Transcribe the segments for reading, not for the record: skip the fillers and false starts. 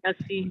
81।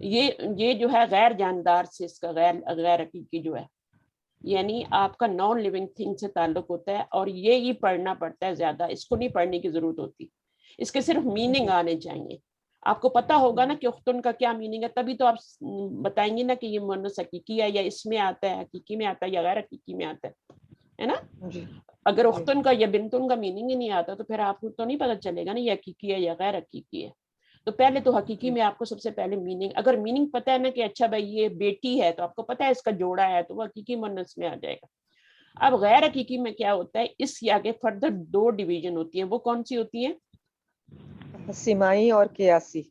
یہ جو ہے غیر جاندار سے اس کا غیر حقیقی جو ہے، یعنی آپ کا نان لیونگ تھنگ سے تعلق ہوتا ہے، اور یہ پڑھنا پڑتا ہے زیادہ، اس کو نہیں پڑھنے کی ضرورت ہوتی، اس کے صرف میننگ آنے چاہیے. آپ کو پتا ہوگا نا کہ اختن کا کیا میننگ ہے، تبھی تو آپ بتائیں گے نا کہ یہ مؤنث حقیقی ہے، یا اس میں آتا ہے، حقیقی میں آتا ہے، یا غیر حقیقی میں آتا ہے نا. اگر اختن کا یا بنتن کا میننگ ہی نہیں آتا تو پھر آپ کو تو نہیں پتا چلے گا نا یہ حقیقی ہے یا غیر حقیقی ہے. تو پہلے تو حقیقی میں آپ کو سب سے پہلے میننگ، اگر میننگ پتہ ہے نا کہ اچھا بھائی یہ بیٹی ہے، تو آپ کو پتہ ہے اس کا جوڑا ہے، تو وہ حقیقی مؤنث میں آ جائے گا. اب غیر حقیقی میں کیا ہوتا ہے، اس کے آگے فردر 2 ڈویژن ہوتی ہیں. وہ کون سی ہوتی ہیں؟ سمائی اور قیاسی.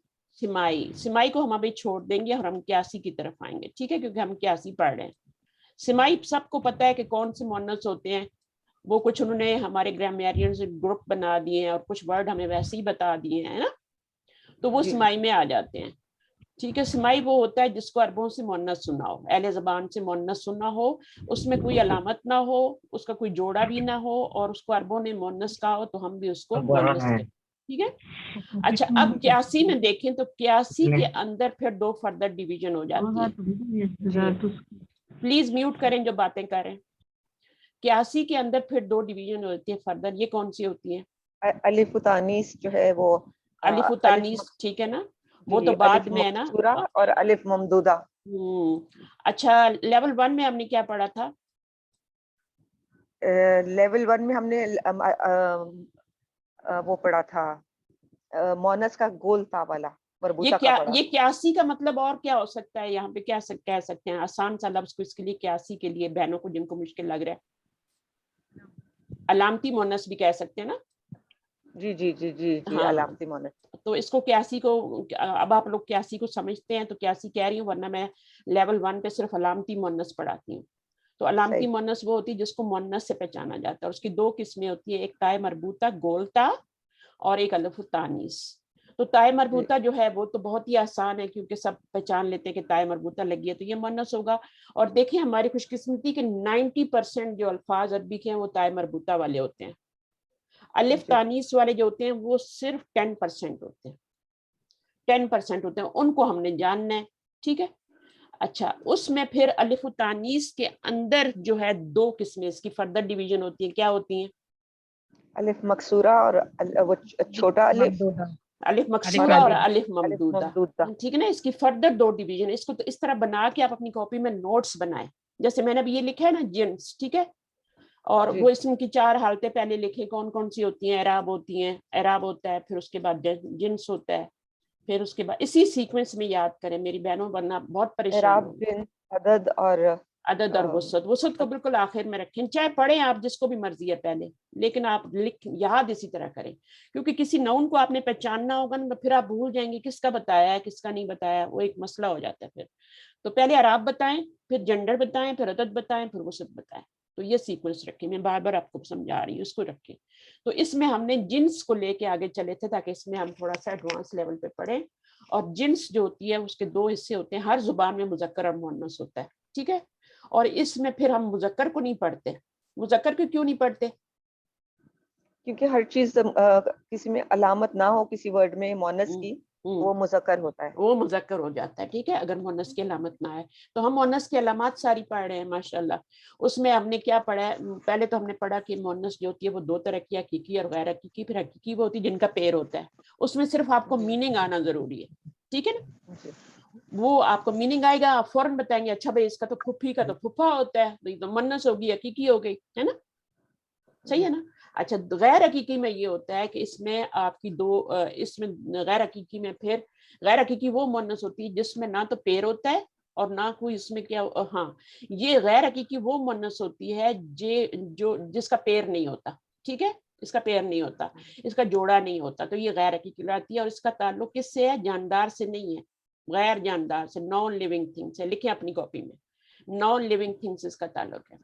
سمائی کو ہم ابھی چھوڑ دیں گے اور ہم قیاسی کی طرف آئیں گے، ٹھیک ہے، کیونکہ ہم قیاسی پڑھ رہے ہیں. سمائی سب کو پتہ ہے کہ کون سے مؤنث ہوتے ہیں، وہ کچھ انہوں نے ہمارے گرامرین سے گروپ بنا دیے ہیں اور کچھ ورڈ ہمیں ویسے ہی بتا دیے ہیں نا، تو وہ سمائی میں آ جاتے ہیں. ٹھیک ہے، سمائی وہ ہوتا ہے جس کو عربوں سے مؤنث سننا ہو، اہل زبان سے مؤنث سننا ہو، اس میں کوئی علامت نہ ہو، اس کا کوئی جوڑا بھی نہ ہو، اور اس کو عربوں نے مؤنث کہا ہو تو ہم بھی اس کو مؤنث کہیں. ٹھیک ہے. اچھا اب قیاسی میں دیکھیں تو قیاسی کے اندر پھر 2 فردر ڈویژن ہو جاتی ہیں. پلیز میوٹ کریں جو باتیں کر رہے ہیں. قیاسی کے اندر پھر 2 ڈویژن ہوتی ہیں فردر. یہ کون سی ہوتی ہیں؟ الف و تانیث جو ہے وہ الف و تانیث، ٹھیک ہے نا، وہ تو بعد میں ہے نا، اور الف ممدودہ. اچھا لیول 1 میں ہم نے کیا پڑھا تھا؟ لیول 1 میں ہم نے وہ پڑھا تھا مونس کا گول تا والا مربوطہ کا پڑھا. یہ قیاسی کا مطلب اور کیا ہو سکتا ہے یہاں پہ؟ کیا کہہ سکتے ہیں آسان سا لفظ کو اس کے لیے، قیاسی کے لیے بہنوں کو جن کو مشکل لگ رہا ہے؟ علامتی مونس بھی کہہ سکتے ہیں نا. جی جی جی جی جی ہاں، علامتی مونس. تو اس کو قیاسی کو، اب آپ لوگ قیاسی کو سمجھتے ہیں تو قیاسی کہہ رہی ہوں، ورنہ میں لیول 1 پہ صرف علامتی مونس پڑھاتی ہوں. تو علامتی مونس وہ ہوتی ہے جس کو مونس سے پہچانا جاتا ہے. اس کی 2 قسمیں ہوتی ہیں، ایک تائے مربوطہ گول تا اور ایک الف تانیث. تو تائے مربوطہ جو ہے وہ تو بہت ہی آسان ہے کیونکہ سب پہچان لیتے ہیں کہ تائے مربوطہ لگی ہے تو یہ مؤنث ہوگا. اور دیکھیں ہماری خوش قسمتی کہ 90% جو الفاظ عربی کے ہیں وہ تائے مربوطہ والے ہوتے ہیں. الف تانیث والے جو ہوتے ہیں وہ صرف 10% ہوتے ہیں، 10% ہوتے ہیں، ان کو ہم نے جاننا ہے. ٹھیک ہے. اچھا اس میں پھر الف و تانیث کے اندر جو ہے 2 قسمیں اس کی فردر ڈویژن ہوتی ہیں. کیا ہوتی ہیں؟ الف مکسورہ اور وہ چھوٹا الف، الف مکسورہ اور الف ممدودہ. ٹھیک ہے نا. اس کی فردر 2 ڈویژن. اس کو تو اس طرح بنا کے آپ اپنی کاپی میں نوٹس بنائیں، جیسے میں نے ابھی یہ لکھا ہے نا جنس. ٹھیک ہے. اور وہ اسم کی 4 حالتیں پہلے لکھیں کون کون سی ہوتی ہیں. اعراب ہوتی ہیں، اعراب ہوتا ہے، پھر اس کے بعد جنس ہوتا ہے، پھر اس کے بعد اسی سیکوینس میں یاد کریں میری بہنوں ورنہ بہت پریشان ہوں. عدد اور عدد اور وسعت کو بالکل آخر میں رکھیں، چاہے پڑھیں آپ جس کو بھی مرضی ہے پہلے، لیکن آپ یاد اسی طرح کریں کیونکہ کسی نون کو آپ نے پہچاننا ہوگا نا، پھر آپ بھول جائیں گے کس کا بتایا ہے کس کا نہیں بتایا، وہ ایک مسئلہ ہو جاتا ہے پھر. تو پہلے اعراب بتائیں، پھر جنڈر بتائیں، پھر عدد بتائیں، پھر وسعت بتائیں. تو یہ سیکوینس رکھیں، میں بار بار آپ کو سمجھا رہی ہوں، اس کو رکھیں. تو اس میں ہم نے جنس کو لے کے آگے چلے تھے تاکہ اس میں ہم تھوڑا سا ایڈوانس لیول پہ پڑھیں. اور جنس جو ہوتی ہے اس کے 2 حصے ہوتے ہیں، ہر زبان میں مذکر اور مؤنث ہوتا ہے. ٹھیک ہے. اور اس میں پھر ہم مذکر کو نہیں پڑھتے. مذکر کو کیوں نہیں پڑھتے؟ کیونکہ ہر چیز کسی میں علامت نہ ہو کسی ورڈ میں مؤنث کی، وہ مذکر ہوتا ہے، وہ مذکر ہو جاتا ہے. ٹھیک ہے. اگر مؤنث کی علامت نہ ہے تو ہم مؤنث کی علامات ساری پڑھ رہے ہیں ماشاءاللہ. اس میں ہم نے کیا پڑھا ہے؟ پہلے تو ہم نے پڑھا کہ مؤنث جو ہوتی ہے وہ 2 طرح کی، حقیقی اور غیر حقیقی. پھر حقیقی وہ ہوتی ہے جن کا پیر ہوتا ہے، اس میں صرف آپ کو میننگ آنا ضروری ہے. ٹھیک ہے نا. وہ آپ کو میننگ آئے گا، آپ فوراً بتائیں گے اچھا بھائی اس کا تو پھپھی کا تو پھپھا ہوتا ہے، تو یہ تو مؤنث ہوگی، حقیقی ہو گئی ہے نا. صحیح ہے نا. اچھا غیر حقیقی میں یہ ہوتا ہے کہ اس میں آپ کی 2 اس میں غیر حقیقی میں پھر غیر حقیقی وہ مؤنث ہوتی ہے جس میں نہ تو پیر ہوتا ہے اور نہ کوئی اس میں کیا. ہاں یہ غیر حقیقی وہ مؤنث ہوتی ہے جو جس کا پیر نہیں ہوتا. ٹھیک ہے. اس کا پیر نہیں ہوتا، اس کا جوڑا نہیں ہوتا، تو یہ غیر حقیقی لاتی ہے. اور اس کا تعلق کس سے ہے؟ جاندار سے نہیں ہے، غیر جاندار سے، نان لیونگ تھنگ سے. لکھیں اپنی کاپی میں، نان لیونگ تھنگ سے اس کا تعلق ہے،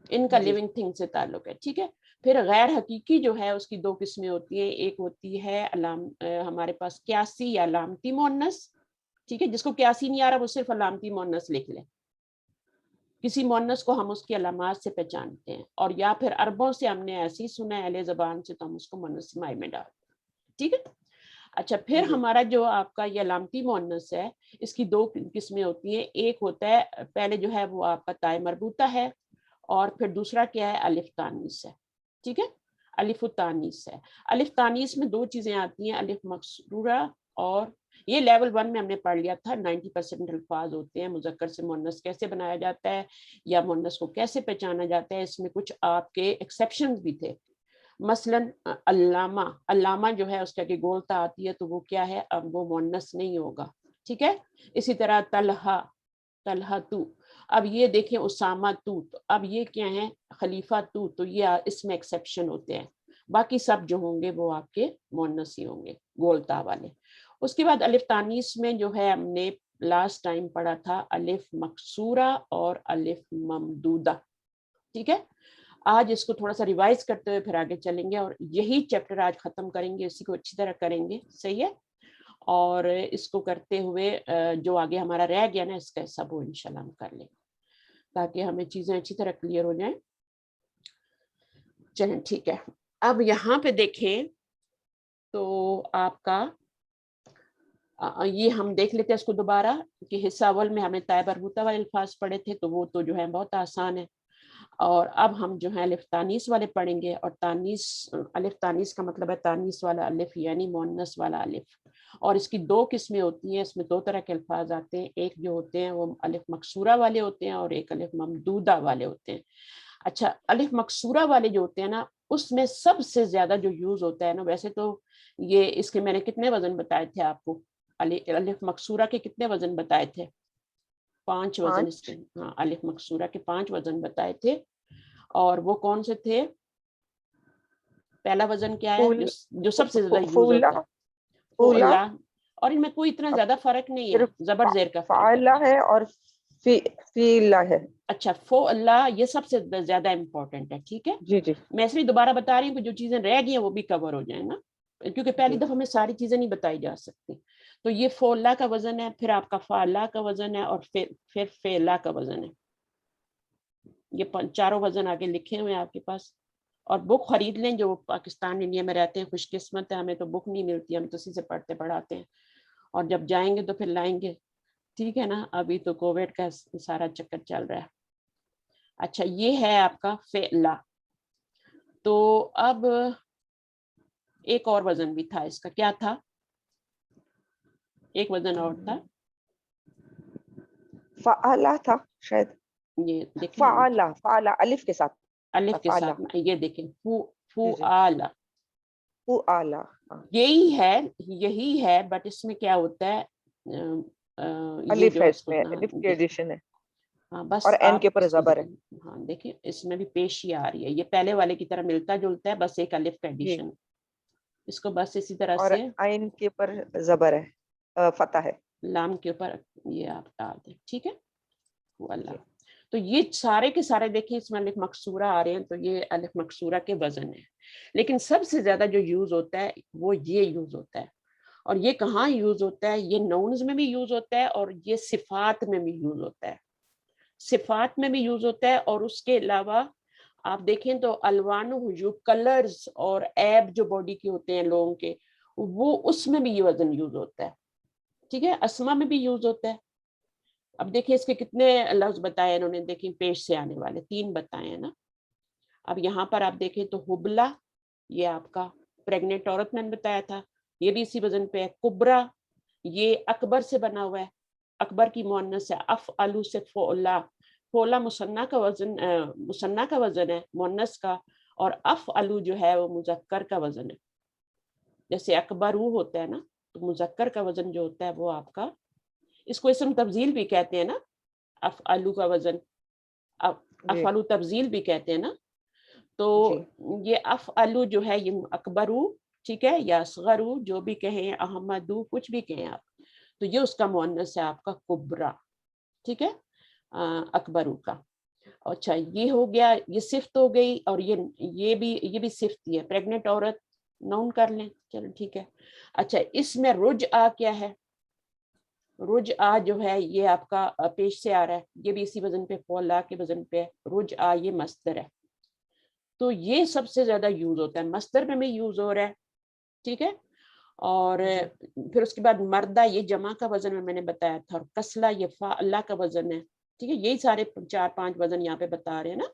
ان کا لیونگ تھنگ سے تعلق ہے. ٹھیک ہے. پھر غیر حقیقی جو ہے اس کی 2 قسمیں ہوتی ہیں. ایک ہوتی ہے ہمارے پاس قیاسی یا علامتی مؤنث. ٹھیک ہے. جس کو قیاسی نہیں آ رہا وہ صرف علامتی مؤنث لکھ لے. کسی مؤنث کو ہم اس کی علامات سے پہچانتے ہیں، اور یا پھر عربوں سے ہم نے ایسی سنا ہے اہل زبان سے تو ہم اس کو مؤنث سمائی میں ڈالتے ہیں. ٹھیک ہے. اچھا پھر ہمارا جو آپ کا یہ علامتی مؤنث ہے اس کی دو قسمیں ہوتی ہیں. ایک ہوتا ہے پہلے جو ہے وہ آپ کا تائے مربوطہ ہے, اور پھر دوسرا کیا ہے الف تانیث ہے. ٹھیک ہے, الف التانیث ہے. الف تانیث میں دو چیزیں آتی ہیں, الف مکسورہ, اور یہ لیول 1 میں ہم نے پڑھ لیا تھا. 90% الفاظ ہوتے ہیں مذکر سے مؤنث کیسے بنایا جاتا ہے یا مؤنث کو کیسے پہچانا جاتا ہے. اس میں کچھ آپ کے ایکسیپشنز بھی تھے. مثلاً علامہ, علامہ جو ہے اس کا کہ گولتا آتی ہے تو وہ کیا ہے, اب وہ مؤنث نہیں ہوگا. ٹھیک ہے, اسی طرح طلحہ, طلحہ تو. اب یہ دیکھیں اسامہ تو اب یہ کیا ہے خلیفہ تو یہ اس میں ایکسیپشن ہوتے ہیں. باقی سب جو ہوں گے وہ آپ کے مؤنث ہی ہوں گے گولتا والے. اس کے بعد الف تانیث میں جو ہے ہم نے لاسٹ ٹائم پڑھا تھا الف مکسورہ اور الف ممدودہ. ٹھیک ہے, آج اس کو تھوڑا سا ریوائز کرتے ہوئے پھر آگے چلیں گے, اور یہی چیپٹر آج ختم کریں گے, اسی کو اچھی طرح کریں گے. صحیح ہے, اور اس کو کرتے ہوئے جو آگے ہمارا رہ گیا نا اس کا سب وہ انشاءاللہ ہم کر لیں تاکہ ہمیں چیزیں اچھی طرح کلیئر ہو جائیں. چلیں ٹھیک ہے, اب یہاں پہ دیکھیں تو آپ کا یہ ہم دیکھ لیتے ہیں اس کو دوبارہ کہ حصہ اول میں ہمیں تائے مربوطہ والے الفاظ پڑھے تھے تو وہ تو جو ہے بہت آسان ہے. اور اب ہم جو ہے الف تانیث والے پڑھیں گے, اور تانیث, الف تانیث کا مطلب ہے تانیث والا الف یعنی مؤنث والا الف. اور اس کی دو قسمیں ہوتی ہیں, اس میں دو طرح کے الفاظ آتے ہیں. ایک جو ہوتے ہیں وہ الف مکسورہ والے ہوتے ہیں اور ایک الف ممدودہ والے ہوتے ہیں. اچھا الف مکسورہ والے جو ہوتے ہیں نا اس میں سب سے زیادہ جو یوز ہوتا ہے نا, ویسے تو یہ اس کے میں نے کتنے وزن بتائے تھے آپ کو, الف مکسورہ کے کتنے وزن بتائے تھے, 5 وزن اس کے. ہاں الف مکسورہ کے 5 وزن بتائے تھے, اور وہ کون سے تھے؟ پہلا وزن کیا ہے جو سب سے زیادہ یوز ہوتا ہے؟ فعلا. اور ان میں کوئی اتنا زیادہ فرق نہیں ہے, زبر زیر کا فرق فعلا ہے اور فیلا ہے. اچھا فعلا یہ سب سے زیادہ امپورٹنٹ ہے. ٹھیک ہے, جی جی میں اس لیے دوبارہ بتا رہی ہوں کہ جو چیزیں رہ گئی ہیں وہ بھی کور ہو جائیں نا, کیونکہ پہلی دفعہ میں ساری چیزیں نہیں بتائی جا سکتی. تو یہ فعلا کا وزن ہے, پھر آپ کا فعلا کا وزن ہے, اور پھر فعلا کا وزن ہے. یہ چاروں وزن آگے لکھے ہوئے ہیں آپ کے پاس. اور بک خرید لیں, جو پاکستان انڈیا میں رہتے ہیں خوش قسمت ہے, ہمیں تو بک نہیں ملتی, ہم تو اسی سے پڑھتے پڑھاتے ہیں, اور جب جائیں گے تو پھر لائیں گے. ٹھیک ہے نا, ابھی تو کووڈ کا سارا چکر چل رہا ہے. اچھا یہ ہے آپ کا فعلا. تو اب ایک اور وزن بھی تھا اس کا, کیا تھا؟ ایک وزن اور تھا, فعلا تھا شاید. یہ دیکھیں فعلا, فعلا الف کے ساتھ, الف کے ساتھ. یہ دیکھیں فعلا, فعلا یہی ہے, بٹ اس میں کیا ہوتا ہے, یہ الف جو ہے, اس اس کو میں الف کی ایڈیشن ہے, ہاں بس اور این آپ کے اوپر اس کو زبر ہے. ہاں دیکھیں اس میں بھی پیشی آ رہی ہے, یہ پہلے والے کی طرح ملتا جلتا ہے, بس ایک الف کا ایڈیشن. اس کو بس اسی طرح اور سے عین کے اوپر زبر ہے, فتح ہے. لام کے اوپر یہ آپ ڈال دیں. ٹھیک ہے, اللہ. تو یہ سارے کے سارے دیکھیں اس میں الف مکسورہ آ رہے ہیں, تو یہ الف مکسورہ کے وزن ہے. لیکن سب سے زیادہ جو یوز ہوتا ہے وہ یہ یوز ہوتا ہے. اور یہ کہاں یوز ہوتا ہے؟ یہ نونز میں بھی یوز ہوتا ہے, اور یہ صفات میں بھی یوز ہوتا ہے. صفات میں بھی یوز ہوتا ہے, اور اس کے علاوہ آپ دیکھیں تو الوان جو کلرز اور ایب جو باڈی کے ہوتے ہیں لوگوں کے, وہ اس میں بھی یہ وزن یوز ہوتا ہے. ٹھیک ہے, اسما میں بھی یوز ہوتا ہے. اب دیکھیں اس کے کتنے لفظ بتائے انہوں نے, دیکھیں پیش سے آنے والے 3 بتائے ہیں نا. اب یہاں پر آپ دیکھیں تو حبلہ, یہ آپ کا پریگننٹ عورت میں نے بتایا تھا, یہ بھی اسی وزن پہ ہے. کبرا, یہ اکبر سے بنا ہوا ہے, اکبر کی مؤنث ہے. افعلو سے فعلا, فعلا مثنیٰ کا وزن ہے مؤنث کا, اور افعلو جو ہے وہ مذکر کا وزن ہے. جیسے اکبرو ہوتا ہے نا, تو مذکر کا وزن جو ہوتا ہے وہ آپ کا, اس کو اسم تبذیل بھی کہتے ہیں نا, افعلو کا وزن افعلو تبذیل بھی کہتے ہیں نا. تو یہ افعلو جو ہے یہ اکبرو, ٹھیک ہے, یا اصغرو, جو بھی کہیں, احمدو, کچھ بھی کہیں آپ, تو یہ اس کا مؤنث ہے آپ کا کبرا. ٹھیک ہے, اکبرو کا. اچھا یہ ہو گیا, یہ صفت ہو گئی, اور یہ بھی صفت ہی ہے. پریگننٹ عورت نون کر لیں, چلو ٹھیک ہے. اچھا اس میں رجع کیا ہے؟ رجع جو ہے یہ آپ کا پیش سے آ رہا ہے, یہ بھی اسی وزن پہ, فعلا کے وزن پہ. رجع یہ مصدر ہے, تو یہ سب سے زیادہ یوز ہوتا ہے, مصدر میں بھی یوز ہو رہا ہے. ٹھیک ہے, اور پھر اس کے بعد مردہ یہ جمع کا وزن میں نے بتایا تھا, اور کسلا یہ فعلا کا وزن ہے. ٹھیک ہے, یہی سارے 4-5 وزن یہاں پہ بتا رہے ہیں نا.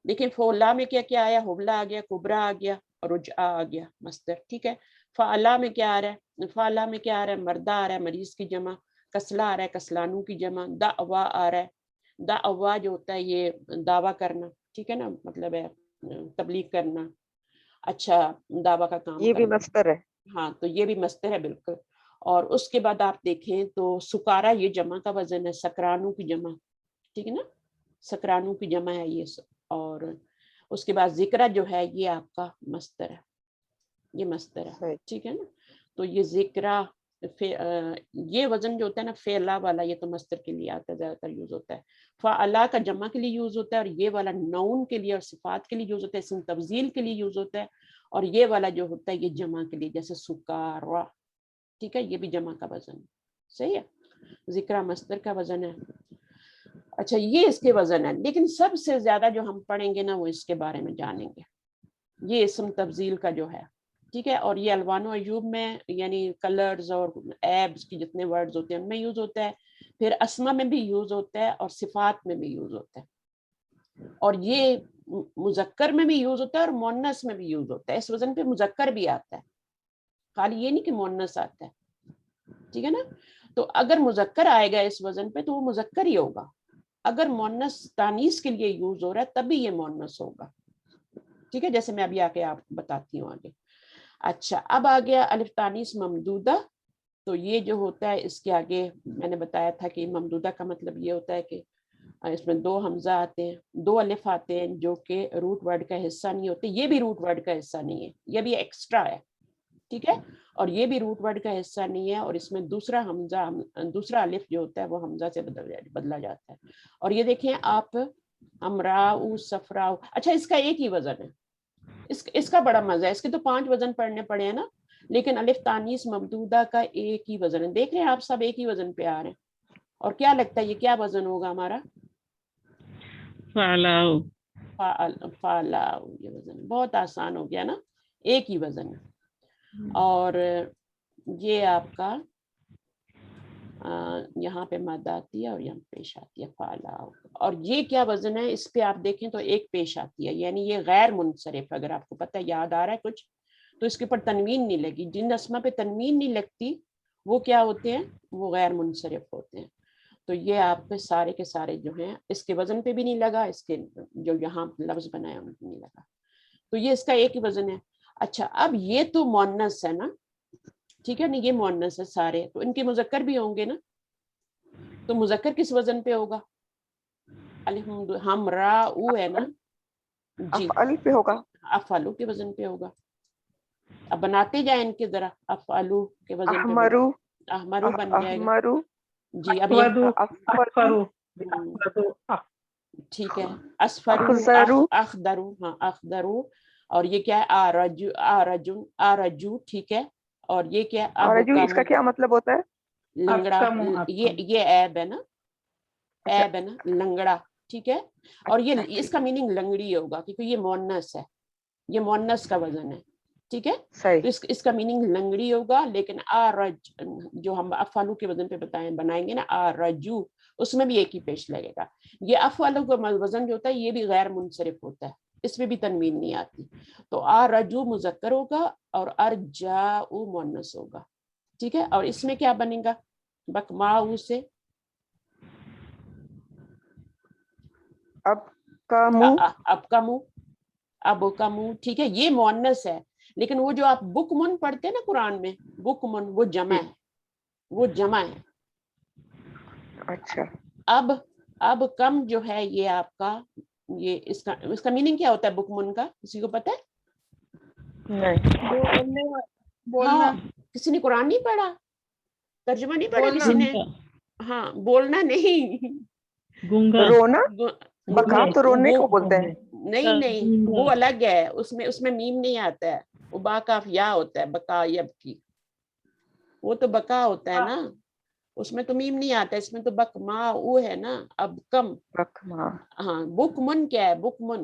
لیکن فولا میں کیا کیا آیا, حبلا آ گیا, کبرا آ گیا, اور رجعہ آ گیا مصدر. ٹھیک ہے, فعلا میں کیا آ رہا ہے, فعلا میں کیا آ رہا ہے, مردہ آ رہا ہے, مریض کی جمع. کسلا آ رہا ہے, کسلانو کی جمع. دعوا آ رہا ہے, دعوا جو ہوتا ہے یہ دعویٰ کرنا. ٹھیک ہے نا, مطلب ہے تبلیغ کرنا, اچھا دعویٰ کا کام یہ بھی کرنا. مصدر ہے. ہاں, تو یہ بھی مصدر ہے بالکل. اور اس کے بعد آپ دیکھیں تو سکارا یہ جمع کا وزن ہے, سکرانو کی جمع. ٹھیک ہے نا, سکرانو کی جمع ہے یہ. اور اس کے بعد ذکرہ جو ہے یہ آپ کا مصدر ہے, یہ مصدر ہے. ٹھیک ہے نا, تو یہ ذکرہ یہ وزن جو ہوتا ہے نا فعلا والا, یہ تو مصدر کے لیے آتا ہے, زیادہ تر یوز ہوتا ہے. فعلا کا جمع کے لیے یوز ہوتا ہے, اور یہ والا نون کے لیے اور صفات کے لیے یوز ہوتا ہے, اسم تفضیل کے لیے یوز ہوتا ہے. اور یہ والا جو ہوتا ہے یہ جمع کے لیے, جیسے سکارا. ٹھیک ہے, یہ بھی جمع کا وزن ہے. صحیح ہے, ذکرہ مصدر کا وزن ہے. اچھا, یہ اس کے وزن ہے. لیکن سب سے زیادہ جو ہم پڑھیں گے نا وہ اس کے بارے میں جانیں گے, یہ اسم تفضیل کا جو ہے. ٹھیک ہے, اور یہ الوان و عیوب میں یعنی کلرز اور ایبس کی جتنے ورڈز ہوتے ہیں ان میں یوز ہوتا ہے. پھر اسما میں بھی یوز ہوتا ہے, اور صفات میں بھی یوز ہوتا ہے. اور یہ مذکر میں بھی یوز ہوتا ہے, اور مؤنث میں بھی یوز ہوتا ہے. اس وزن پہ مذکر بھی آتا ہے, خالی یہ نہیں کہ مؤنث آتا ہے. ٹھیک ہے نا, تو اگر مذکر آئے گا اس وزن پہ تو وہ مذکر ہی ہوگا. اگر مؤنث تانیث کے لیے یوز ہو رہا ہے تبھی یہ مؤنث ہوگا. ٹھیک ہے, جیسے میں ابھی آ کے آپ کو بتاتی ہوں آگے. اچھا, اب آ گیا الف تانیث ممدودہ. تو یہ جو ہوتا ہے اس کے آگے میں نے بتایا تھا کہ ممدودہ کا مطلب یہ ہوتا ہے کہ اس میں 2 حمزہ آتے ہیں, 2 الف آتے ہیں جو کہ روٹ ورڈ کا حصہ نہیں ہوتے. یہ بھی روٹ ورڈ کا حصہ نہیں ہے, یہ بھی ایکسٹرا ہے. ٹھیک ہے, اور یہ بھی روٹ ورڈ کا حصہ نہیں ہے, اور اس میں دوسرا حمزہ, دوسرا الف جو ہوتا ہے وہ حمزہ سے بدلا جاتا ہے. اور یہ دیکھیں آپ, امراؤ صفراؤ. اچھا, اس کا ایک ہی وزن ہے, اس کا بڑا مزہ ہے. اس کے تو 5 وزن پڑھنے پڑے ہیں نا, لیکن الف تانیث ممدودہ کا ایک ہی وزن ہے. دیکھ رہے ہیں آپ, سب ایک ہی وزن پہ آ رہے ہیں. اور کیا لگتا ہے یہ کیا وزن ہوگا ہمارا؟ فعلاؤ. فعلاؤ, یہ وزن بہت آسان ہو گیا نا, ایک ہی وزن ہے. اور یہ آپ کا یہاں پہ مد آتی ہے اور یہاں پیش آتی ہے فعلاؤ. اور یہ کیا وزن ہے, اس پہ آپ دیکھیں تو ایک پیش آتی ہے, یعنی یہ غیر منصرف. اگر آپ کو پتہ یاد آ رہا ہے کچھ تو اس کے اوپر تنوین نہیں لگی. جن اسما پہ تنوین نہیں لگتی وہ کیا ہوتے ہیں, وہ غیر منصرف ہوتے ہیں. تو یہ آپ کے سارے جو ہیں, اس کے وزن پہ بھی نہیں لگا, اس کے جو یہاں لفظ بنایا ان پہ نہیں لگا. تو یہ اس کا ایک ہی وزن ہے. اچھا, اب یہ تو مؤنث ہے نا. ٹھیک ہے نا, یہ مؤنث ہے سارے, تو ان کے مذکر بھی ہوں گے نا. تو مذکر کس وزن پہ ہوگا؟ ہمراؤ ہے نا جی, افعل پہ ہوگا, افعلو کے وزن پہ ہوگا. اب بناتے جائیں ان کے ذرا, افعلو کے وزن پہ احمرو, احمرو بن جائے گا. احمرو, جی, اب یہ اصفرو. ٹھیک ہے, اسفرو, اخضرو, اخضرو. ہاں, اخضرو. اور یہ کیا ہے, آرجو, آرجو, آرجو. ٹھیک ہے, اور یہ کیا ہے, اور جو ابکم, اس کا کیا مطلب ہوتا ہے؟ لنگڑا. یہ ایب ہے نا, ایب ہے نا, لنگڑا. ٹھیک ہے, اور یہ اس کا میننگ لنگڑی ہوگا کیونکہ یہ مؤنث ہے, یہ مؤنث کا وزن ہے. ٹھیک ہے, تو اس کا میننگ لنگڑی ہوگا. لیکن آرج جو ہم افعلو کے وزن پہ بنائیں گے نا, آرجو, اس میں بھی ایک ہی پیش لگے گا. یہ افعلو کا وزن جو ہوتا ہے یہ بھی غیر منصرف ہوتا ہے, اس میں بھی تنوین نہیں آتی. تو آرجو مذکر ہوگا اور ارجاؤ مؤنث ہوگا. ٹھیک ہے, اور اس میں کیا بنے گا, بکماؤ سے اب کا منہ, اب کا منہ, اب کا منہ. ٹھیک ہے, یہ مؤنث ہے. لیکن وہ جو آپ بک من پڑھتے ہیں نا قرآن میں, بک من, وہ جمع ہے, وہ جمع ہے. اچھا, اب کم جو ہے یہ آپ کا, یہ اس کا میننگ کیا ہوتا ہے بک من کا, کسی کو پتہ ہے؟ ہاں, کسی نے قرآن نہیں پڑھا, ترجمہ نہیں پڑھا کسی نے؟ ہاں, بولنا نہیں, رونا, بکا تو رونے کو بولتے ہیں. نہیں, وہ الگ ہے. اس میں میم نہیں آتا ہے, وہ با کاف یا ہوتا ہے, بکا یب کی, وہ تو بکا ہوتا ہے نا, اس میں تو میم نہیں آتا, اس میں تو بک ما او ہے نا. اب کم, ہاں, بک من کیا ہے, بک من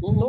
2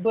2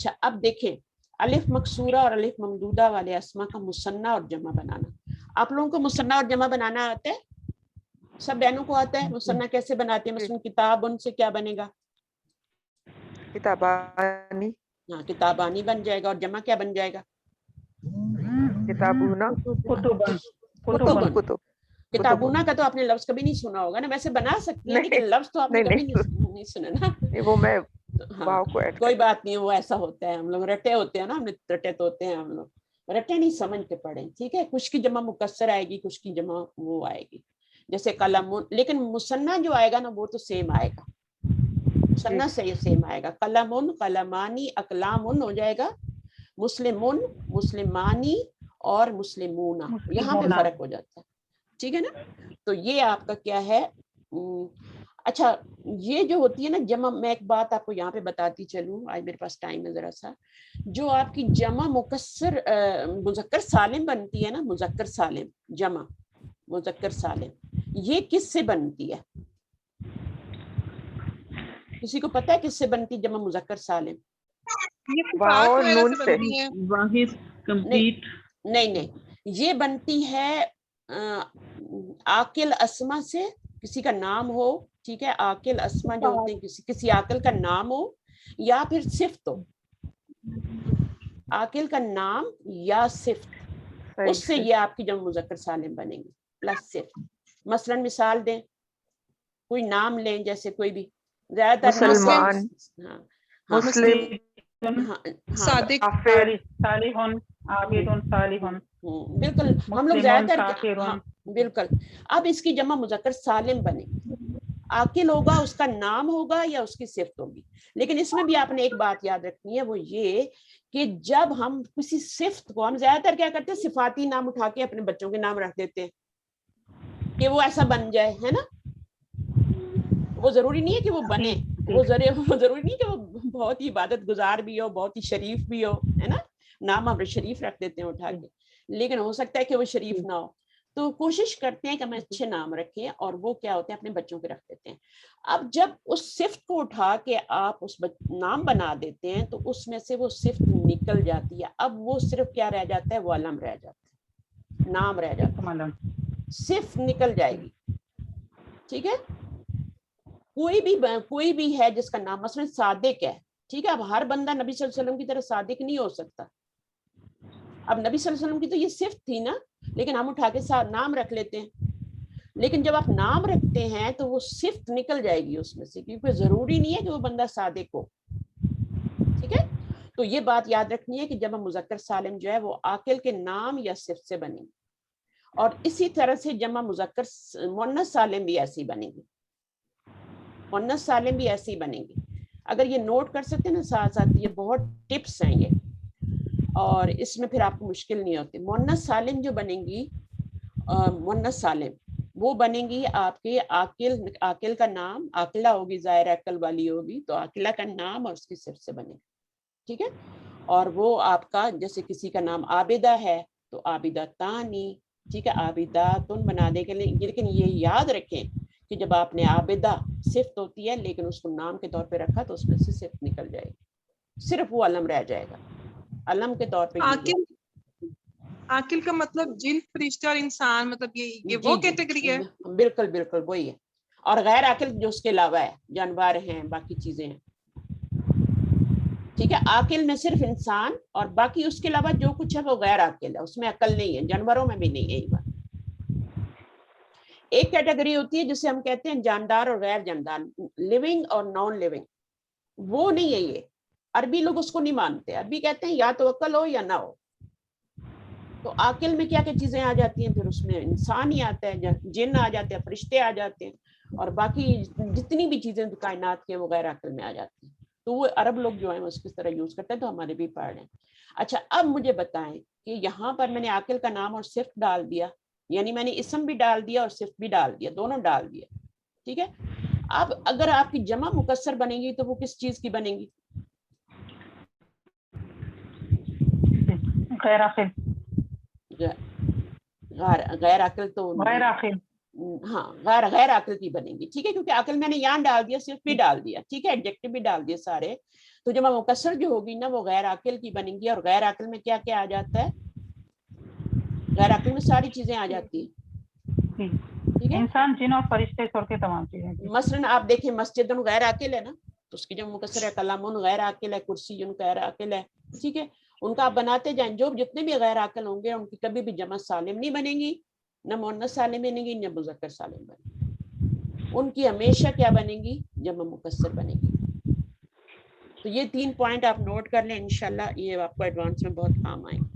اچھا اب دیکھیں الف مکسورہ اور الف ممدودہ والے اسما کا مثنیٰ اور جمع بنانا. آپ لوگوں کو مثنیٰ اور جمع بنانا آتا ہے؟ سب بہنوں کو آتا ہے مثنیٰ کیسے بناتے ہیں؟ مثلا کتاب ان سے کیا بنے گا؟ کتابانی. ہاں کتابانی بن جائے گا. اور جمع کیا بن جائے گا؟ کتابونا. کتب. کتابونا کا تو آپ نے لفظ کبھی نہیں سنا ہوگا نا. ویسے بنا سکتی ہیں لیکن لفظ تو آپ نے کبھی نہیں سنا نا. وہ میں ہاں کوئی بات نہیں, وہ ایسا ہوتا ہے, ہم لوگ رٹے ہوتے ہیں نا, ہم نے رٹے تو ہوتے ہیں ہم لوگ, رٹے نہیں سمجھ کے پڑھیں. ٹھیک ہے, کچھ کی جمع مکسر آئے گی, کچھ کی جمع وہ آئے گی جیسے قلم, لیکن مثنیٰ جو آئے گا نا وہ تو سیم آئے گا, مثنیٰ سے سیم آئے گا. قلم قلمانی اقلام ہو جائے گا, مسلمون مسلمانی اور مسلمون, یہاں پہ فرق ہو جاتا ہے. ٹھیک ہے نا. تو یہ آپ کا کیا ہے. اچھا یہ جو ہوتی ہے نا جمع, میں ایک بات آپ کو یہاں پہ بتاتی چلوں, آج میرے پاس ٹائم ہے ذرا سا. جو آپ کی جمع مکسر مذکر سالم بنتی ہے نا, مذکر سالم جمع مذکر سالم, یہ کس سے بنتی ہے؟ کسی کو پتا ہے کس سے بنتی جمع مذکر سالم؟ واحد کمپلیٹ. نہیں, یہ بنتی ہے عاقل اسما سے, کسی کا نام ہو. ٹھیک ہے, عاقل اسما جو ہوتے ہیں کسی عاقل کا نام ہو یا پھر صفت ہو, عاقل کا نام یا صفت, اس سے یہ آپ کی جمع مذکر سالم بنے گی پلس صفت. مثلا مثال دیں, کوئی نام لیں, جیسے کوئی بھی, زیادہ تر مسلمان, مسلم, صادق, صالحون, عابدون, صالحون. بالکل ہم لوگ زیادہ تر بالکل. اب اس کی جمع مذکر سالم بنے, عاقل ہوگا, اس کا نام ہوگا یا اس کی صفت ہوگی. لیکن اس میں بھی آپ نے ایک بات یاد رکھنی ہے, وہ یہ کہ جب ہم کسی صفت کو, ہم زیادہ تر کیا کرتے ہیں, صفاتی نام اٹھا کے اپنے بچوں کے نام رکھ دیتے ہیں کہ وہ ایسا بن جائے, ہے نا. وہ ضروری نہیں ہے کہ وہ بنے, وہ ضروری نہیں کہ وہ بہت ہی عبادت گزار بھی ہو, بہت ہی شریف بھی ہو, ہے نا. نام ہم شریف رکھ دیتے ہیں اٹھا کے, لیکن ہو سکتا ہے کہ وہ شریف نہ ہو. تو کوشش کرتے ہیں کہ ہم اچھے نام رکھیں, اور وہ کیا ہوتے ہیں اپنے بچوں کے رکھ دیتے ہیں. اب جب اس صفت کو اٹھا کے آپ اس نام بنا دیتے ہیں تو اس میں سے وہ صفت نکل جاتی ہے. اب وہ صرف کیا رہ جاتا ہے, وہ علم رہ جاتا ہے, نام رہ جاتا ہے, صفت نکل جائے گی. ٹھیک ہے, کوئی بھی ہے جس کا نام مثلا صادق ہے. ٹھیک ہے, اب ہر بندہ نبی صلی اللہ علیہ وسلم کی طرح صادق نہیں ہو سکتا. اب نبی صلی اللہ علیہ وسلم کی تو یہ صفت تھی نا, لیکن ہم اٹھا کے نام رکھ لیتے ہیں. لیکن جب آپ نام رکھتے ہیں تو وہ صفت نکل جائے گی اس میں سے, کیونکہ ضروری نہیں ہے کہ وہ بندہ صادق ہو. ٹھیک ہے, تو یہ بات یاد رکھنی ہے کہ جب ہم مذکر سالم جو ہے وہ عاقل کے نام یا صفت سے بنے گی. اور اسی طرح سے جمع مذکر مؤنث سالم بھی ایسی بنے گی, مؤنث سالم بھی ایسی بنے گی. اگر یہ نوٹ کر سکتے ہیں نا ساتھ ساتھ, یہ بہت ٹپس ہیں یہ, اور اس میں پھر آپ کو مشکل نہیں ہوتی. مؤنث سالم جو بنے گی, مؤنث سالم وہ بنے گی آپ کے عاقل کا نام, عاقلہ ہوگی, ظاہر عقل والی ہوگی, تو عاقلہ کا نام اور اس کی صفت سے بنے گی. ٹھیک ہے, اور وہ آپ کا جیسے کسی کا نام عابدہ ہے تو عابدہ تانی. ٹھیک ہے, عابداتن بنانے کے لیے, لیکن یہ یاد رکھیں کہ جب آپ نے عابدہ صفت ہوتی ہے لیکن اس کو نام کے طور پہ رکھا تو اس میں سے صفت نکل جائے گی, صرف وہ علم رہ جائے گا. علم کے طور پہ عاقل کا مطلب جن, فرشتے اور انسان, مطلب یہ وہ کیٹیگری ہے. بالکل بالکل وہی ہے. اور غیر عاقل جو اس کے علاوہ ہے, جانور ہیں, باقی چیزیں ہیں. ٹھیک ہے, عاقل میں صرف انسان, اور باقی اس کے علاوہ جو کچھ ہے وہ غیر عاقل ہے, اس میں عقل نہیں ہے. جانوروں میں بھی نہیں ہے. یہ بات ایک کیٹیگری ہوتی ہے جسے ہم کہتے ہیں جاندار اور غیر جاندار, لیونگ اور نان لیونگ. وہ نہیں ہے یہ. عربی لوگ اس کو نہیں مانتے. عربی کہتے ہیں یا تو عقل ہو یا نہ ہو. تو عاقل میں کیا کیا چیزیں آ جاتی ہیں, پھر اس میں انسان ہی آتا ہے, جن آ جاتے ہیں, فرشتے آ جاتے ہیں, اور باقی جتنی بھی چیزیں کائنات کے وہ غیر عقل میں آ جاتی ہیں. تو وہ عرب لوگ جو ہیں اس کس طرح یوز کرتے ہیں, تو ہمارے بھی پڑھ رہے ہیں. اچھا, اب مجھے بتائیں کہ یہاں پر میں نے عاقل کا نام اور صفت ڈال دیا, یعنی میں نے اسم بھی ڈال دیا اور صفت بھی ڈال دیا, دونوں ڈال دیا. ٹھیک ہے, اب اگر آپ کی جمع مکسر بنے گی تو وہ کس چیز کی بنے گی؟ غیر عاقل. غیر عاقل تو غیر عاقل ہاں غیر عقل کی بنے گی, ٹھیک ہے, کیونکہ عقل میں نے یہاں ڈال دیا, صرف بھی ڈال دیا, ٹھیک ہے, ایڈجیکٹو بھی ڈال دیے سارے, تو جب مکسر جو ہوگی نا وہ غیر عقل کی بنے گی. اور غیر عقل میں کیا کیا آ جاتا ہے, غیر عقل میں ساری چیزیں آ جاتی ہیں, ٹھیک ہے. انسان, جن اور فرشتے چھوڑ کے تمام چیزیں. مثلاً آپ دیکھیں مسجد غیر عاقل ہے نا, تو اس کی جو مکسر ہے کلام غیر عاقل ہے, کرسی غیر عاقل ہے, ٹھیک ہے. ان کا آپ بناتے جائیں, جو جتنے بھی غیر عاقل ہوں گے ان کی کبھی بھی جمع سالم نہیں بنے گی, نہ مؤنث سالم بنے گی, نہ مذکر سالم بنے گی. ان کی ہمیشہ کیا بنے گی, جمع مکسر بنے گی. تو یہ 3 پوائنٹ آپ نوٹ کر لیں, انشاءاللہ یہ آپ کو ایڈوانس میں بہت کام آئیں گے.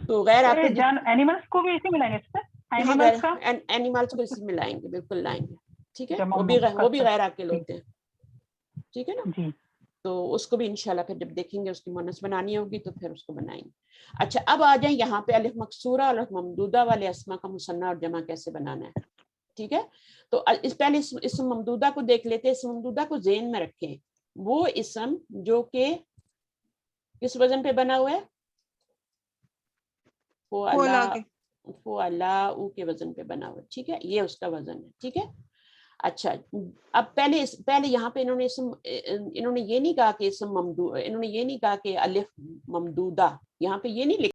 تو غیر عاقل اینیملس کو بھی اسی ملائیں گے, اینیملس کو اسی میں لائیں گے, بالکل لائیں گے, ٹھیک ہے. وہ بھی غیر عاقل ہوتے ہیں, ٹھیک ہے نا. تو اس کو بھی انشاءاللہ پھر جب دیکھیں گے اس کی مؤنث بنانی ہوگی تو پھر اس کو بنائیں گے. اچھا, اب آ جائیں یہاں پہ الف مکسورہ اور الف ممدودہ والے اسما کا مثنیٰ اور جمع کیسے بنانا ہے, ٹھیک ہے. تو اس پہلے اسم ممدودہ کو دیکھ لیتے ہیں. اسم ممدودہ کو ذہن میں رکھیں, وہ اسم جو کہ کس وزن پہ بنا ہوا ہے, فعلاء کے وزن پہ بنا ہوا ہے, ٹھیک ہے, یہ اس کا وزن ہے, ٹھیک ہے. اچھا, اب پہلے یہاں پہ انہوں نے یہ نہیں کہا کہ اسم ممدود, انہوں نے یہ نہیں کہا کہ الف ممدودہ, یہاں پہ یہ نہیں لکھا